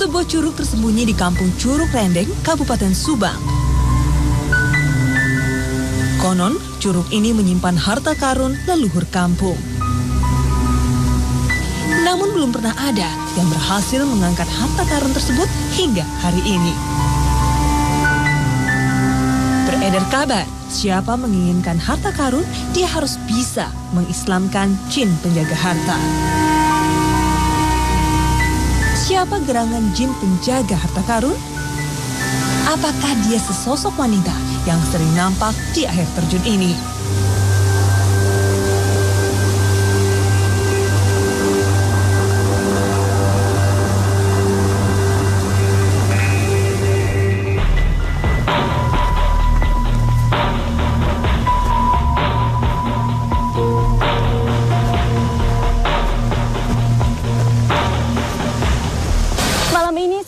Sebuah curug tersembunyi di kampung Curug Rendeng, Kabupaten Subang. Konon, curug ini menyimpan harta karun leluhur kampung. Namun belum pernah ada yang berhasil mengangkat harta karun tersebut hingga hari ini. Beredar kabar, siapa menginginkan harta karun, dia harus bisa mengislamkan jin penjaga harta. Siapa gerangan jin penjaga harta karun? Apakah dia sesosok wanita yang sering nampak di air terjun ini?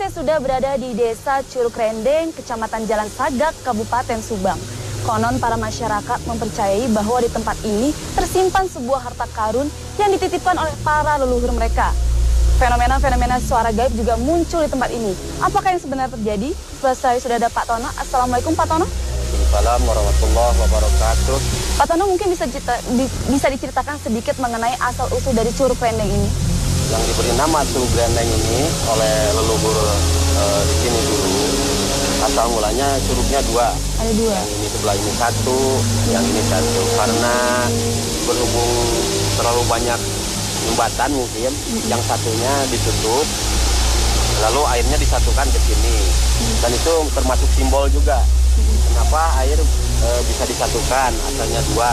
Sudah berada di Desa Curug Rendeng, Kecamatan Jalan Sagak, Kabupaten Subang. Konon para masyarakat mempercayai bahwa di tempat ini tersimpan sebuah harta karun yang dititipkan oleh para leluhur mereka. Fenomena-fenomena suara gaib juga muncul di tempat ini. Apakah yang sebenarnya terjadi? Saya sudah ada Pak Tono. Assalamualaikum Pak Tono. Waalaikumsalam warahmatullahi wabarakatuh. Pak Tono mungkin bisa diceritakan sedikit mengenai asal-usul dari Curug Rendeng ini? Yang diberi nama Curug Rendeng ini oleh leluhur di sini dulu. Asal mulanya curugnya dua. Ada dua. Yang ini sebelah ini satu, yang ini satu. Karena berhubung terlalu banyak jembatan mungkin, yang satunya ditutup, lalu airnya disatukan ke sini. Dan itu termasuk simbol juga. Kenapa air bisa disatukan, asalnya dua.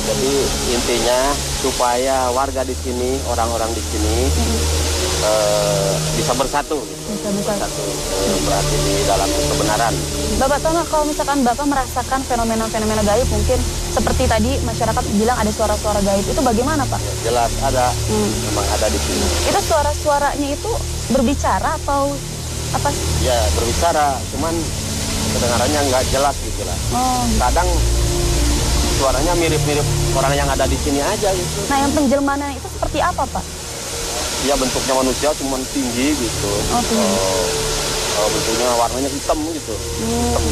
Jadi intinya supaya warga di sini, orang-orang di sini bisa bersatu. Bersatu. Berarti di dalam kebenaran. Bapak Tono, kalau misalkan Bapak merasakan fenomena-fenomena gaib, mungkin seperti tadi masyarakat bilang ada suara-suara gaib, itu bagaimana Pak? Ya, jelas ada, memang ada di sini. Itu suara-suaranya itu berbicara atau apa? Ya berbicara, cuman kedengarannya nggak jelas gitu lah. Kadang suaranya mirip-mirip orang yang ada di sini aja gitu. Nah, yang penjelmaannya itu seperti apa, Pak? Ya bentuknya manusia cuman tinggi gitu. Bentuknya warnanya hitam gitu. Hitam.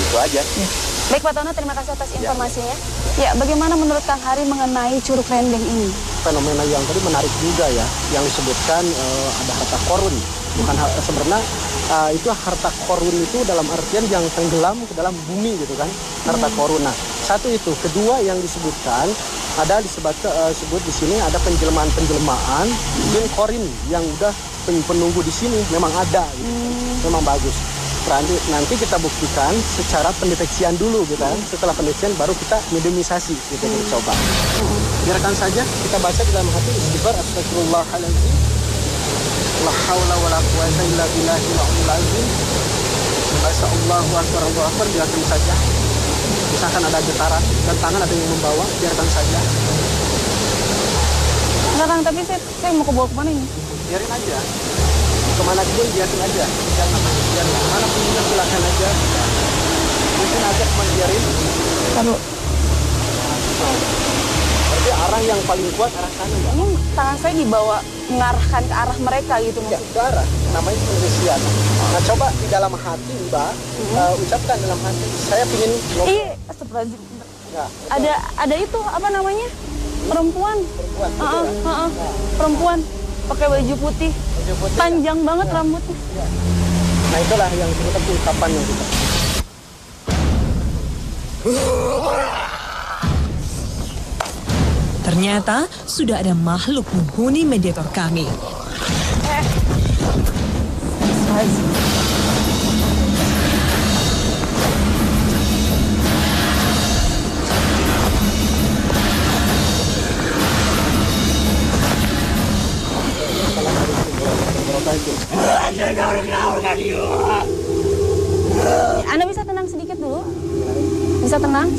Gitu aja. Ya. Baik Pak Tono, terima kasih atas informasinya. Ya, bagaimana menurut Kang Hari mengenai Curug Rendeng ini? Fenomena yang tadi menarik juga ya, yang disebutkan ada harta korun. Bukan sebenarnya itu harta korun itu dalam artian yang tenggelam ke dalam bumi gitu kan, harta korun. Nah, satu itu, kedua yang disebutkan ada disebut di sini ada penjelmaan jin korin yang udah penunggu di sini memang ada gitu. Memang bagus. Nanti kita buktikan secara pendeteksian dulu gitu kan. Setelah pendeteksian baru kita mediumisasi gitu coba. Biarkan saja kita baca di dalam hati istighfar astagfirullahaladzim. La haula wala quwata illa billahil aliyil azim. Allahu akbar Allahu akbar, biarkan saja. Misalkan ada getaran dan tangan ada yang membawa, biarkan saja. Sekarang tapi saya mau kebawa kemana ini? Biarin aja. Kemana pun biarin aja. Biarin mana pun juga silakan aja. Mungkin aja cuma biarin. Taruh. Berarti arah yang paling kuat arah sana ya? Ini tangan saya dibawa mengarahkan ke arah mereka gitu ya, ke arah. Namanya pendeteksian. Nah coba di dalam hati Mbak, ucapkan dalam hati. Saya pingin ngobrol. Iya, astagfirullahaladzim. Ya, ada itu apa namanya? Perempuan. Nah. Perempuan pakai baju putih. Panjang banget rambutnya. Ya. Nah itulah yang disebut ungkapannya kita. Ternyata sudah ada makhluk menghuni mediator kami. Anda bisa tenang sedikit dulu? Bisa tenang?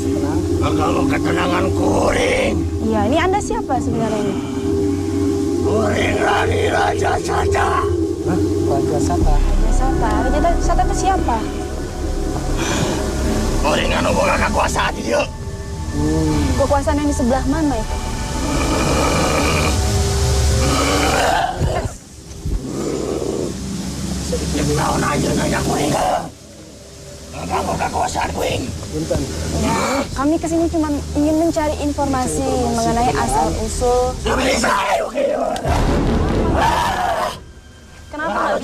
Kalau ketenangan kuring. Iya, ini Anda siapa sebenarnya ini? Kuring Rani Raja Sata. Hah? Raja Sata? Raja Sata. Raja Sata itu siapa? Kuring anu boga kekuasaan di dieu. Kekuasaan yang di sebelah mana itu? Punten. Ya, kami kesini cuma ingin mencari informasi mengenai asal-usul. Kenapa?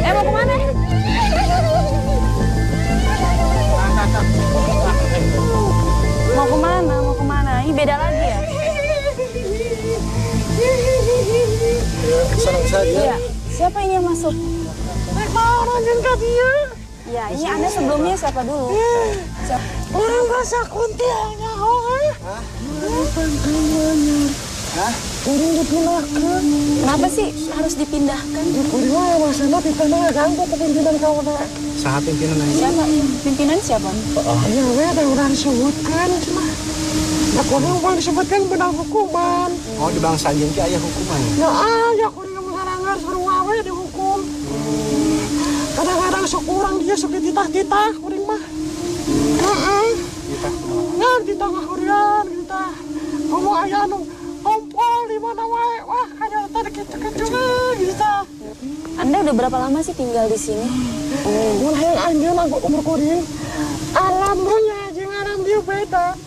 Mau kemana? Mau kemana? Mau kemana? Ini beda lagi ya? Senang saja. Iya. Siapa ini yang masuk? Ya, ini Anda sebelumnya siapa dulu? Siapa? Orang bahasa kuntianya, Kurang dipindahkan. Kenapa sih harus dipindahkan? Kurang masalah dipindahkan ke pimpinan kawan. Saha pimpinan aja. Siapa? Pimpinan siapa? Ya, ada orang disebutkan cuma. Ya, kurang bang disebutkan benar hukuman. Oh, di bangsa anjing aya hukuman. Ya, kurang mengarang suruh awe dihukum. Kadang-kadang sekurang dia suka titah-titah, kurang mah. Ya, titah ngahurian, titah. Kamu ayah anu. Kompol di mana wae, wah kayak tadi kita gitu. Anda udah berapa lama sih tinggal di sini? Mun hayang anjeun aku umur kuring. Alamnya jeung alam dia beda.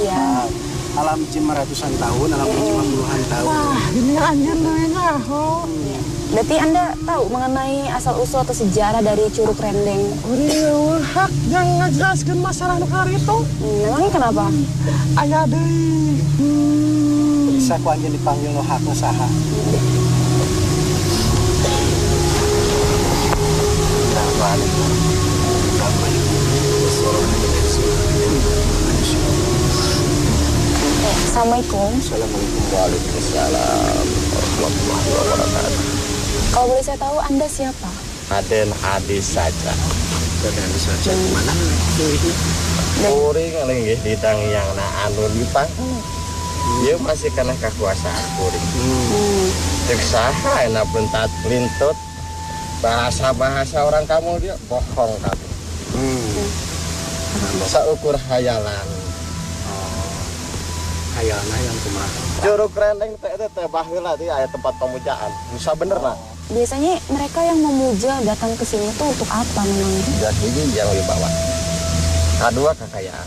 Iya. Alam cuma ratusan tahun, alam cuma puluhan tahun. Wah, ini anjeun deui nya. Berarti Anda tahu mengenai asal-usul atau sejarah dari Curug Rendeng? Kuring hak yang ngajelaskeun masalah nu itu. Memangnya kenapa? Aya deui. Bisa ku anjeun dipanggil no hakna saha. Assalamualaikum. Assalamualaikum waalaikumsalam warahmatullahi wabarakatuh. Kalau boleh saya tahu Anda siapa? Aden Adi saja. Dari saja mana itu? Kuring linggih didang yang anu dipang. Dia masih kena kekuasaan kuring. Cek saha enak bentat lintut. Bahasa-bahasa orang kamu dia bohong kamu. Saukur hayalan. Hayalna yang kumaha. Curug Rendeng teh baheula teh aya tempat pemujaan. Bisa bener lah. Biasanya mereka yang memuja datang ke sini tuh untuk apa memang? Dan ini yang dibawa. Kedua kekayaan.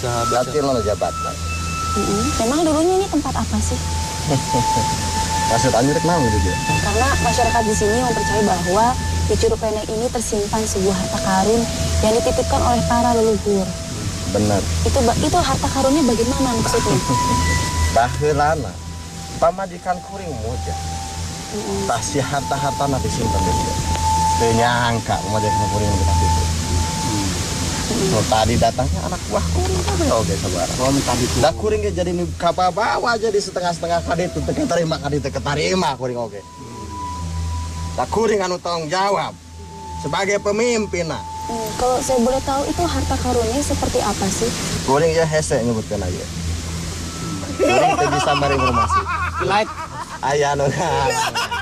Sahabat. Berarti lo jabatan. Memang dulunya ini tempat apa sih? Maksud Anda kenapa gitu? Karena masyarakat di sini mempercayai bahwa di Curug Rendeng ini tersimpan sebuah harta karun yang dititipkan oleh para leluhur. Benar. Itu harta karunnya bagaimana maksudnya? Baheulana pamajikan kuring muja. Pasti harta-harta nanti simpen di situ. Teu nyangka pamajikan kuring kita situ. Tadi datangnya anak buah kuring kabeh oge sabar. Oh, tadi ku. Da kuring ge jadi kabawa jadi setengah-setengah kadi teu keterima kadi teu ketarima kuring oge. Da kuring anu tanggung jawab sebagai pemimpin. Kalau saya boleh tahu itu harta karunnya seperti apa sih? Kuring ya hese nyebutkeun aja. Kuring teu bisa bari informasi. Light. Aya anu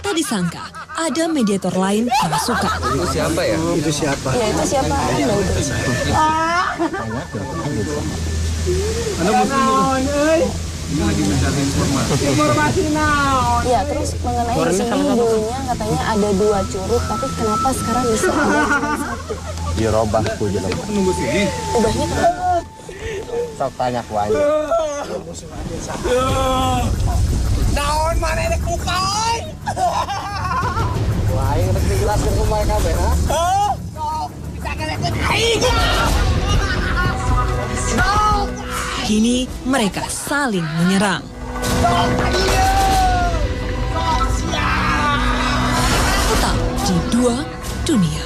Tak disangka, ada mediator lain yang suka. Itu siapa ya? Itu siapa? Ya itu siapa Anda itu? Informasi naon? Ya terus mengenai di sini dulunya katanya ada 2 curug, tapi kenapa sekarang bisa ada cuma 1? dirobah ku jelema. Ubahnya kenapa? Sok tanya ku aja. Naon mana rek lupa euy? Wah, rek dijelaskeun kumaha kabeh, ha? Bisa ngelekeun aing. Kini mereka saling menyerang. Tetap di Dua Dunia.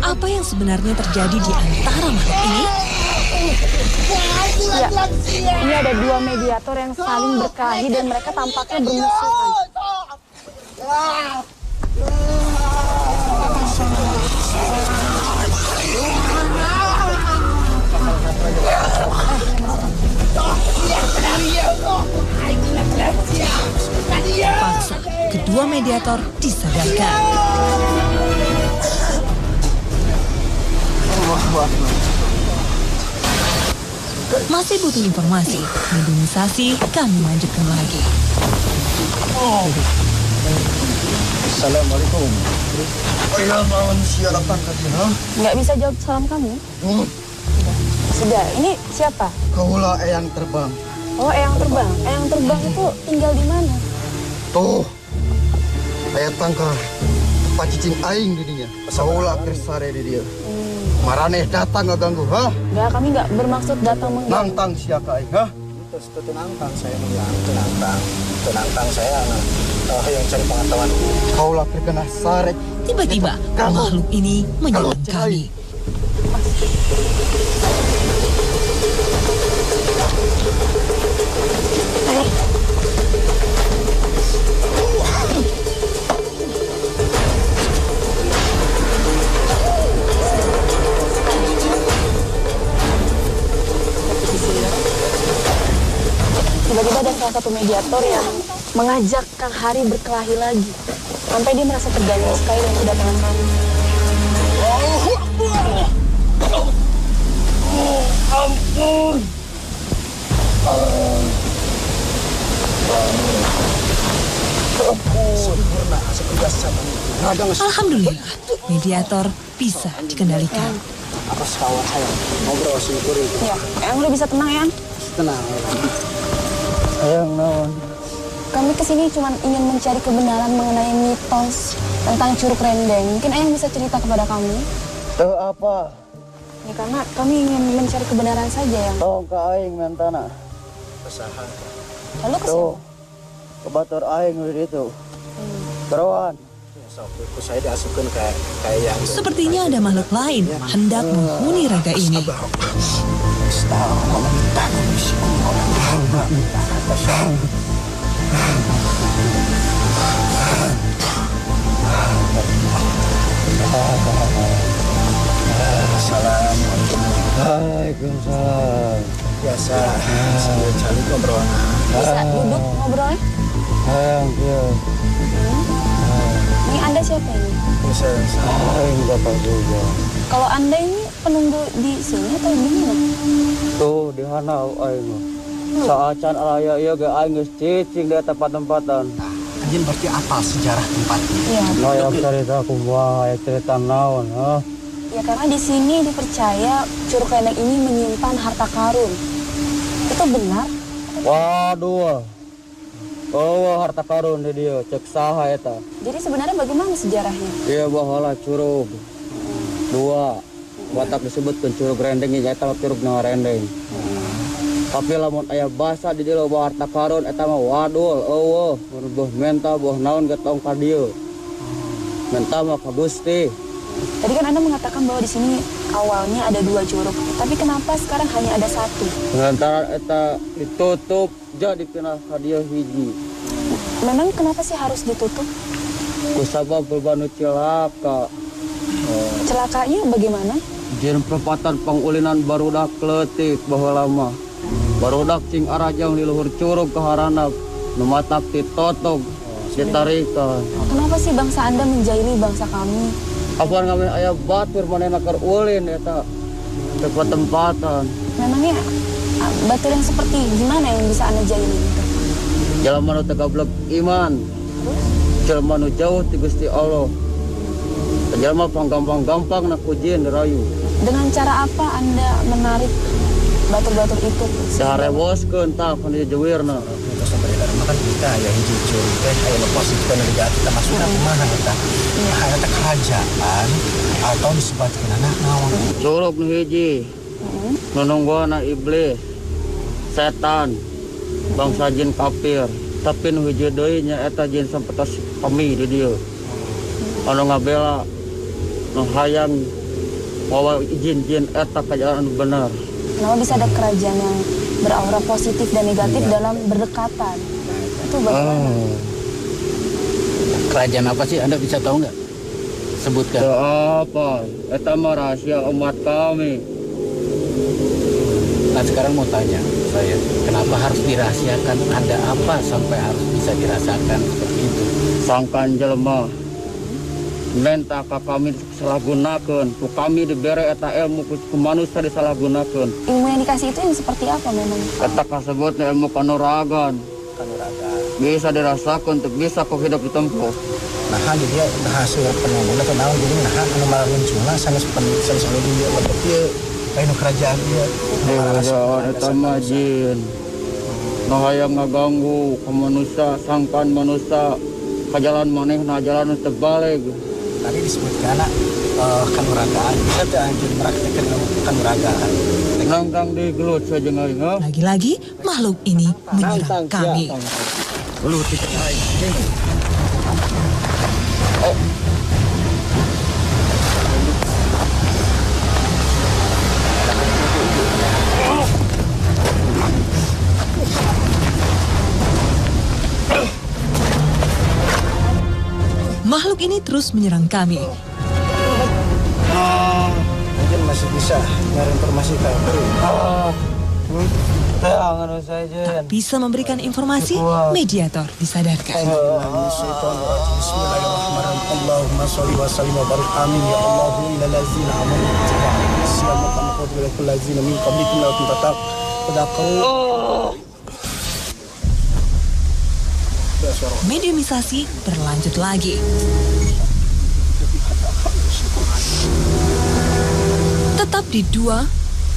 Apa yang sebenarnya terjadi di antara makhluk ini? Ya, ini ada dua mediator yang saling berkelahi dan mereka tampaknya bermusuhan. Paksa kedua mediator disadarkan. Masih butuh informasi, Meduni Sasi kami lanjutkan lagi. Assalamualaikum. Ya manusia datang ke sini. Nggak bisa jawab salam kamu? Sudah, ini siapa? Kaulah eyang terbang. Oh, eyang terbang. Eyang terbang itu tinggal di mana? Tuh, ayat tangkar. Tempat cicing aing di dia. Kaulah kersare di dia. Maraneh datang nggak ganggu, ha? Nggak, kami nggak bermaksud datang mengganggu. Nantang siapa aing, ha? Itu tenantang saya bilang, tenantang saya yang cari pengetahuan. Kaulah terkena sarek. Tiba-tiba makhluk ini menyerang kami. Tiba-tiba ada salah satu mediator yang mengajak Kang Hari berkelahi lagi. Sampai dia merasa terganggu sekali dengan kedatangan kami. Ampun. Alhamdulillah, mediator bisa dikendalikan. Aku sekawan saya ngobrol singkur itu. Ya, Eyang udah bisa tenang, Eyang? Tenang. Ayang naon. Kami kesini cuma ingin mencari kebenaran mengenai mitos tentang Curug Rendeng. Mungkin Eyang bisa cerita kepada kami? Tuh apa? Ya, karena kami ingin mencari kebenaran saja, Yang. Tong ka aing mentana. Usaha. Lalu ke Tuh. siapa? Ke batur aing di itu. Berawan. Saya diasupkan kayak yang Sepertinya ada makhluk lain hendak menghuni raga ini. Waalaikumsalam. Biasa. Sambil cari ngobrol. Bisa duduk ngobrolnya? Ayang dia. Ini Anda siapa ini? Bisa. Aing dapat juga. Kalau Anda ini penunggu di sini atau di mana? Tuh di hanau aing. Saacan raya ieu ge aing geus cicing di tempat-tempatan. Anjing berarti apa sejarah tempat ini? Iya. Hayang cerita kumaha aya cerita naon, ha? Ya, karena di sini dipercaya Curug Rendeng ini menyimpan harta karun. Itu benar? Waduh. Oh, harta karun di dieu cek saha eta. Jadi sebenarnya bagaimana sejarahnya? Ieu baheula curug. Dua. Watak disebutkeun Curug Rendeng nya eta Curug Rendeng. Tapi lamun aya basa di dieu loba harta karun eta mah wadul eueuh, boh menta boh naon ge tong ka dieu. Menta mah ka Gusti. Tadi kan Anda mengatakan bahwa di sini awalnya ada 2 curug, tapi kenapa sekarang hanya ada 1? Lantaran eta ditutup jadi kena ka dieu hiji. Memang kenapa sih harus ditutup? Kusabab berbanu cilaka. Celakanya bagaimana? Jin perempatan pangulinan barudak kletik baheula mah. Barudak cing arajang di luhur curug ke haranap. Nu matak ditotog ditarikan. Kenapa sih bangsa Anda menjahili bangsa kami? Apaan kami aya batur manehna keur ulin eta tempat-tempatan. Memangnya batur yang seperti gimana yang bisa Anda jahili? Jalma nu teu goblok iman. Jalma nu jauh ti Gusti Allah. Jalma panggampang-gampang na ku jin dirayu. Dengan cara apa Anda menarik batur-batur itu? Saharewoskeun tah kana jeuwirna. Kita sebenarnya makan kita ya hiji curug teh aya posisi kana negara kita masukna kumaha eta? Aya teh kerajaan atau disebutkeun anak naon? Curug nu hiji. Nu nungguana iblis, setan, bangsa jin kafir. Tapi nu hiji deui nya eta jin sampetos kami di dieu. Anu ngabela nu hayang wawa izin eta kajalan anu benar. Kenapa bisa ada kerajaan yang beraura positif dan negatif dalam berdekatan? Itu bagaimana? Kerajaan apa sih? Anda bisa tahu nggak? Sebutkan. Apa? Eta mah rahasia umat kami. Nah sekarang mau tanya saya, kenapa harus dirahasiakan? Ada apa sampai harus bisa dirasakan seperti itu? Sangkan jelema menta ka kami disalahgunakeun, ku kami dibere eta ilmu ku manusia disalahgunakeun. Ilmu yang dikasih itu yang seperti apa memang? Eta kasebut ilmu kanuragan. Bisa dirasakan, untuk bisa kau hidup ditempuh. Nah, dia hasil penyambungan atau naon jadi nah anu maruncuna sanes sanes anu dia lebet ieu kainu kerajaan dia. Kerajaan eta mah jin. Nu hayang ngaganggu ka manusia, sangkan manusia ka jalan manehna jalan terbalik. Tadi disebutkan kanuragaan. Bisa teh anjeun meraktekeun kanuragaan. Nangkang digelut saja ngainga. Lagi-lagi makhluk ini menyerang kami. Lu tidak lain. Oh. Makhluk ini terus menyerang kami. Mungkin masih bisa nyari informasi ke Tak bisa memberikan informasi, mediator disadarkan. Bismillahirrahmanirrahim. Allahumma sholli wa sallim wa barik amin ya Allah ila lazina amanu siyama kama qala kullu lazina min qablikum la tadakkaru. Mediumisasi berlanjut lagi. Tetap di dua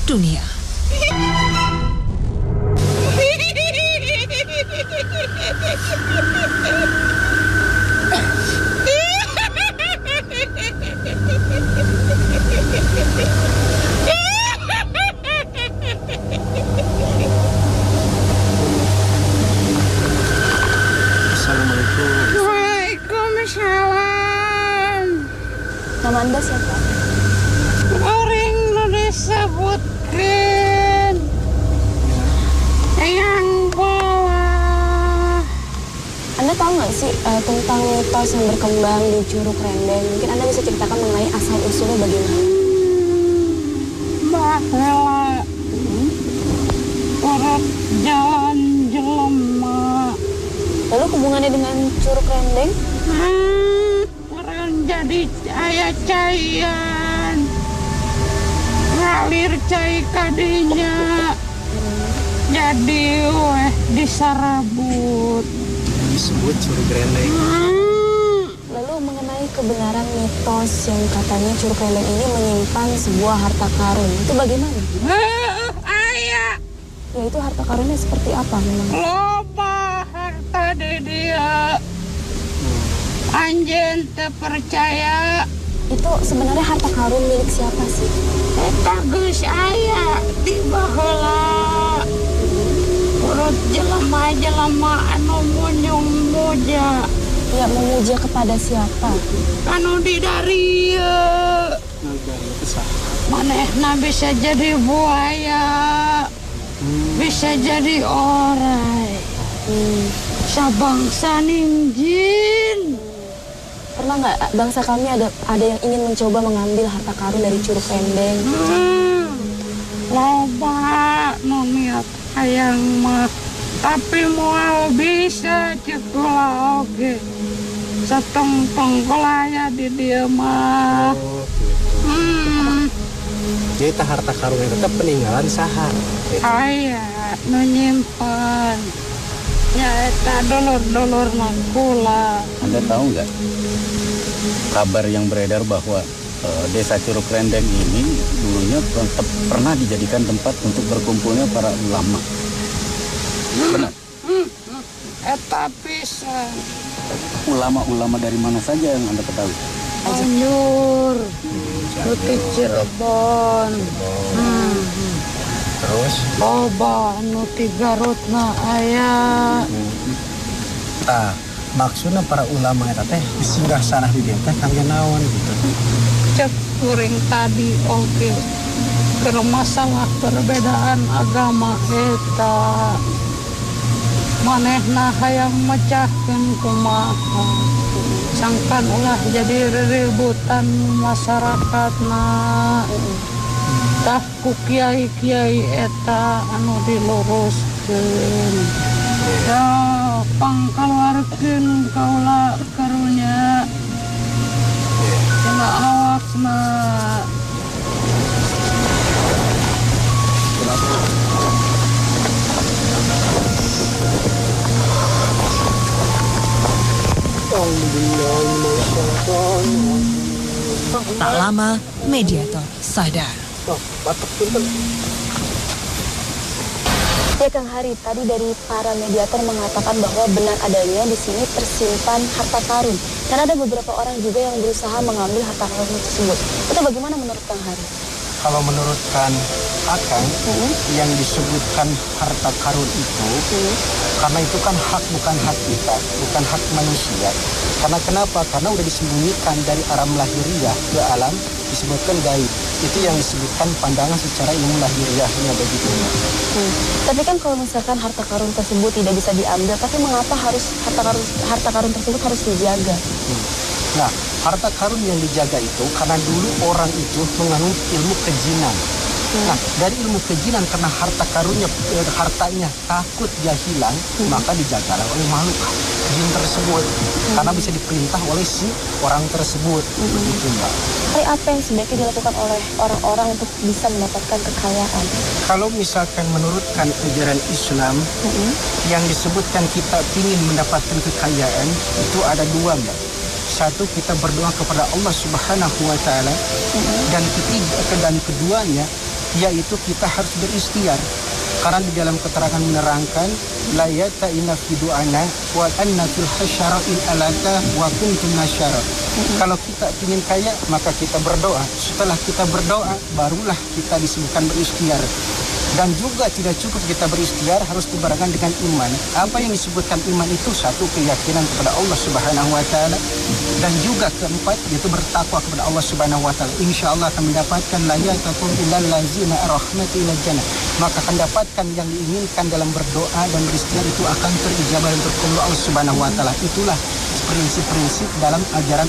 dunia. Waalaikumsalam. Nama Anda siapa? Orang nu disebutkeun yang bawah. Anda tahu nggak sih tentang mitos yang berkembang di Curug Rendeng? Mungkin Anda bisa ceritakan mengenai asal-usulnya bagaimana? Mbak Hela, urut jalan jelema. Lalu hubungannya dengan Curug Rendeng? Orang jadi aya cayan, ngalir cai kadinya, jadi disarabut. Disebut Curug Rendeng. Lalu mengenai kebenaran mitos yang katanya Curug Rendeng ini menyimpan sebuah harta karun, itu bagaimana? Ayah. Ya itu harta karunnya seperti apa memang? Loba harta di dia. Anjen terpercaya. Itu sebenarnya harta karun milik siapa sih? Eta geus aya di baheula. Urut jelema-jelema anu munyung-muja. Ya memuja kepada siapa? Anu di dari manehna bisa jadi buaya, bisa jadi orai, sabangsa jin. Pernah nggak bangsa kami ada yang ingin mencoba mengambil harta karun dari Curug Rendeng? Loba nu niat hayang mah, tapi moal bisa cekula oge. Satong-tong kolaya di dia mah. Jadi tah harta karun itu tetap peninggalan saha. Aya nu nyimpen. Ya eta dolor-dolor kula. Anda tahu nggak kabar yang beredar bahwa desa Curug Rendeng ini dulunya pernah dijadikan tempat untuk berkumpulnya para ulama. Benar? Eta pisan. Ulama-ulama dari mana saja yang Anda ketahui? Anjur, Putih Cirebon. Terus Loba anu ti Garutna aya. maksudnya para ulama eta teh singgah sana di dieu teh kangge naon gitu. Cek kuring tadi oke. Keur masalah perbedaan agama eta manehna hayang mecahkeun kumaha. Sangkan ulah jadi ributan masyarakatna. Tah ku kiai-kiai eta anu diluruskeun. Ya pangkaluarkeun kaula karunya. Cenah awakna. Tak lama, mediator sadar. Ya Kang Hari, tadi dari para mediator mengatakan bahwa benar adanya di sini tersimpan harta karun. Dan ada beberapa orang juga yang berusaha mengambil harta karun tersebut. Itu bagaimana menurut Kang Hari? Kalau menurut Akang, yang disebutkan harta karun itu, karena itu kan hak bukan hak kita, bukan hak manusia. Karena kenapa? Karena udah disembunyikan dari alam lahiriah ke alam, disebutkan gaib. Itu yang disebutkan pandangan secara ilmu lahiriahnya begitu. Tapi kan kalau misalkan harta karun tersebut tidak bisa diambil, tapi mengapa harus harta karun tersebut harus dijaga? Nah, harta karun yang dijaga itu karena dulu orang itu menganut ilmu kejinan. Nah, dari ilmu kejinan karena hartanya takut dia hilang, maka dijagalah oleh makhluk jin tersebut. Karena bisa diperintah oleh si orang tersebut. Begitu, Mbak. Tapi apa yang sebaiknya dilakukan oleh orang-orang untuk bisa mendapatkan kekayaan? Kalau misalkan menurutkan ajaran Islam, yang disebutkan kita ingin mendapatkan kekayaan, itu ada dua, Mbak. Satu, kita berdoa kepada Allah Subhanahu wa Ta'ala, dan keduanya yaitu kita harus berikhtiar. Karena di dalam keterangan menerangkan la yata'ina fi du'ana wa anna fil hasyara in alata wa kuntum nasyara. Kalau kita ingin kaya maka kita berdoa. Setelah kita berdoa barulah kita disebutkan berikhtiar. Dan juga tidak cukup kita berikhtiar, harus dibarengkan dengan iman. Apa yang disebutkan iman itu? Satu, keyakinan kepada Allah Subhanahu wa Ta'ala, dan juga keempat yaitu bertakwa kepada Allah Subhanahu wa Ta'ala. Insya Allah akan mendapatkan la yatakum illal lazina rahmati ila jannah. Maka akan dapatkan yang diinginkan dalam berdoa dan berikhtiar itu akan terijabah dan terkabul Allah Subhanahu wa Ta'ala. Itulah prinsip-prinsip dalam ajaran